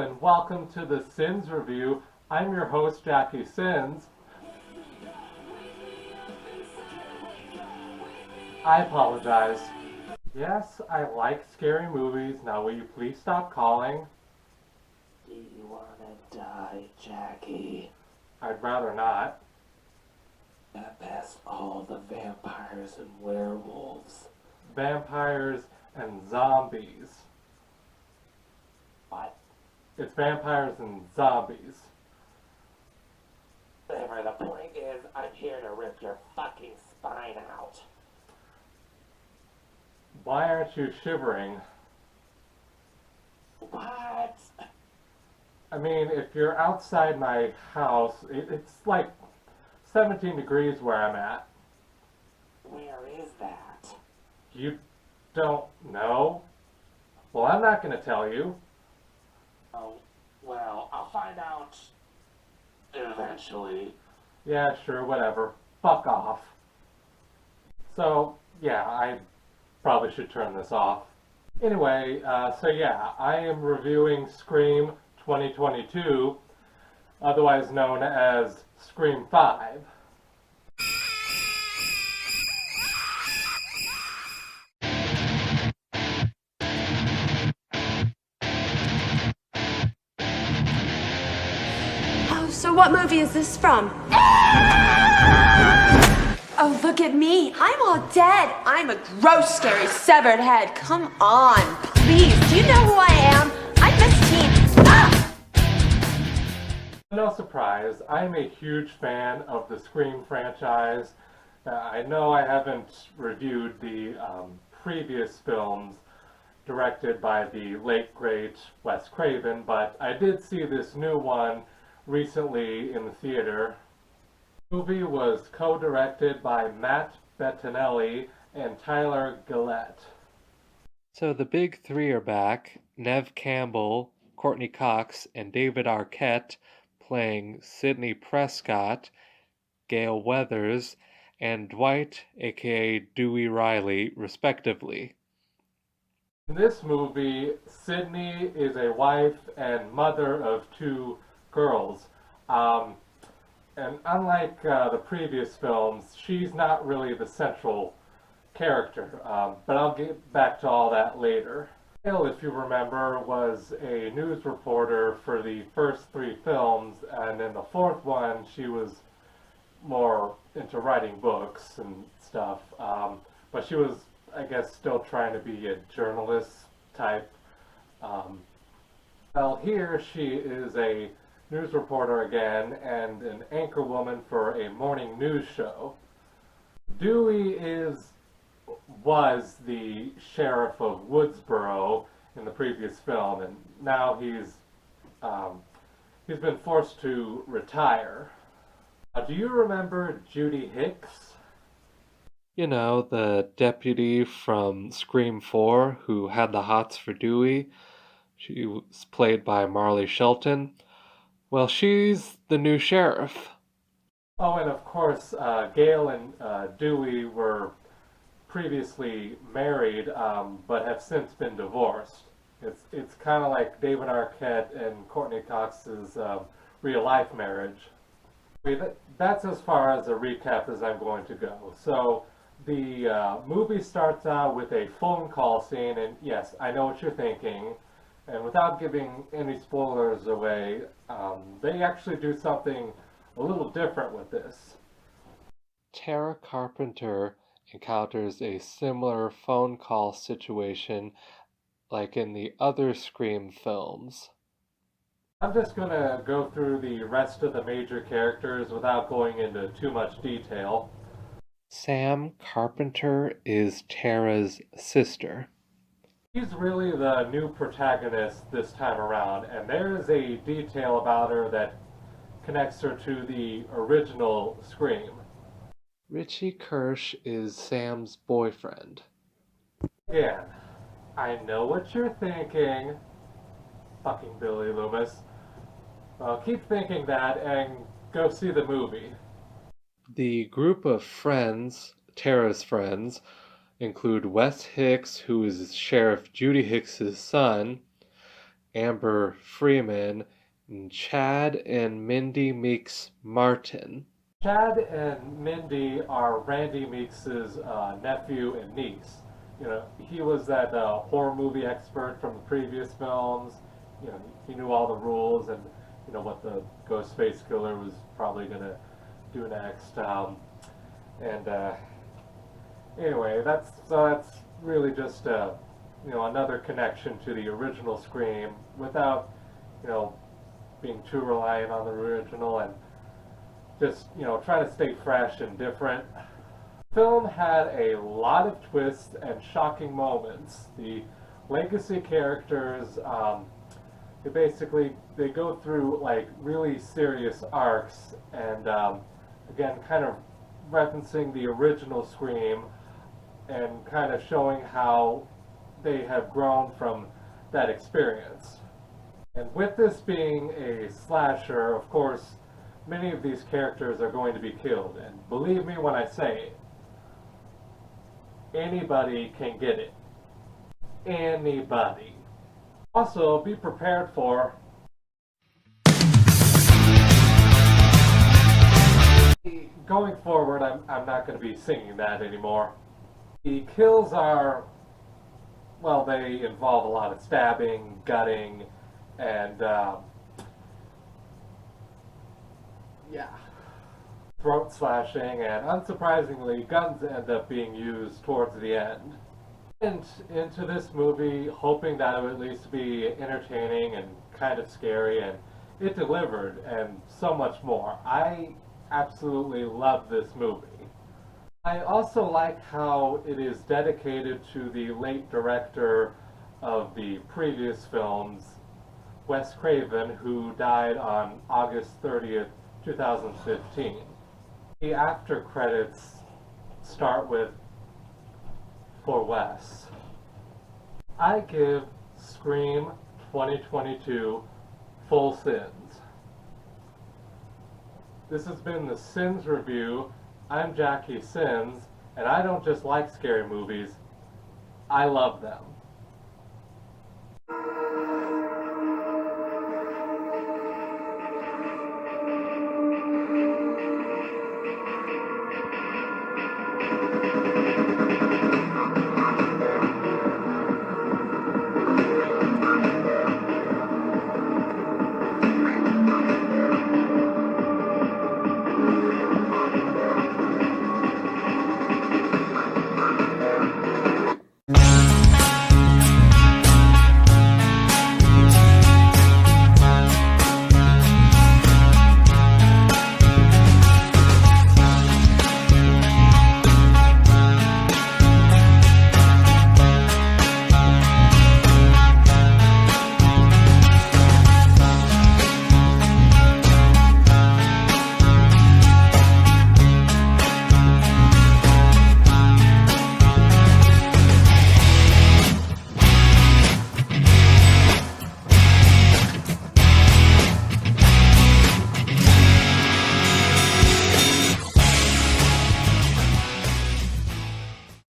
and welcome to the Sins Review. I'm your host, Jackie Sins. I apologize. Yes, I like scary movies. Now will you please stop calling? Do you wanna die, Jackie? I'd rather not. That past all the vampires and werewolves. Vampires and zombies. What? It's vampires and zombies. Whatever, the point is, I'm here to rip your fucking spine out. Why aren't you shivering? What? I mean, if you're outside my house, it's like 17 degrees where I'm at. Where is that? You don't know? Well, I'm not going to tell you. Oh, well, I'll find out eventually. Yeah, sure, whatever. Fuck off. So, yeah, I probably should turn this off. Anyway, I am reviewing Scream 2022, otherwise known as Scream 5. Oh, so what movie is this from? Oh, look at me. I'm all dead. I'm a gross, scary, severed head. Come on, please. Do you know who I am? I'm Miss Teen. Ah! No surprise, I'm a huge fan of the Scream franchise. I know I haven't reviewed the previous films directed by the late great Wes Craven, but I did see this new one recently in the theater. The movie was co-directed by Matt Bettinelli and Tyler Gillette. So the big three are back: Neve Campbell, Courtney Cox, and David Arquette playing Sidney Prescott, Gale Weathers, and Dwight, aka Dewey Riley, respectively. In this movie, Sidney is a wife and mother of two girls. And unlike the previous films, she's not really the central character, but I'll get back to all that later. Gale, if you remember, was a news reporter for the first three films, and in the fourth one, she was more into writing books and stuff. But she was, I guess, still trying to be a journalist type. Here she is a news reporter again and an anchor woman for a morning news show. Dewey was the sheriff of Woodsboro in the previous film, and now he's been forced to retire. Do you remember Judy Hicks? You know, the deputy from Scream 4 who had the hots for Dewey. She was played by Marley Shelton. Well, she's the new sheriff. Oh, and of course, Gale and Dewey were previously married, but have since been divorced. It's kind of like David Arquette and Courtney Cox's real life marriage. That's as far as a recap as I'm going to go. So the movie starts out with a phone call scene, and yes, I know what you're thinking. And without giving any spoilers away, they actually do something a little different with this. Tara Carpenter encounters a similar phone call situation like in the other Scream films. I'm just going to go through the rest of the major characters without going into too much detail. Sam Carpenter is Tara's sister. She's really the new protagonist this time around, and there is a detail about her that connects her to the original Scream. Richie Kirsch is Sam's boyfriend. Again, I know what you're thinking. Fucking Billy Loomis. Well, keep thinking that and go see the movie. The group of friends, Tara's friends, include Wes Hicks, who is Sheriff Judy Hicks's son, Amber Freeman, and Chad and Mindy Meeks Martin. Chad and Mindy are Randy Meeks's nephew and niece. He was that horror movie expert from the previous films. He knew all the rules and what the Ghostface killer was probably gonna do next. And Anyway, that's really just another connection to the original Scream without being too reliant on the original and just trying to stay fresh and different. The film had a lot of twists and shocking moments. The legacy characters, they go through like really serious arcs, and again, kind of referencing the original Scream and kind of showing how they have grown from that experience. And with this being a slasher, of course, many of these characters are going to be killed. And believe me when I say it, anybody can get it. Anybody. Also, be prepared for going forward. I'm not going to be singing that anymore. The kills are, well, they involve a lot of stabbing, gutting, and throat slashing, and unsurprisingly, guns end up being used towards the end. And into this movie, hoping that it would at least be entertaining and kind of scary, and it delivered, and so much more. I absolutely love this movie. I also like how it is dedicated to the late director of the previous films, Wes Craven, who died on August 30th, 2015. The after credits start with "For Wes." I give Scream 2022 full sins. This has been the Sins Review. I'm Jackie Sins, and I don't just like scary movies, I love them.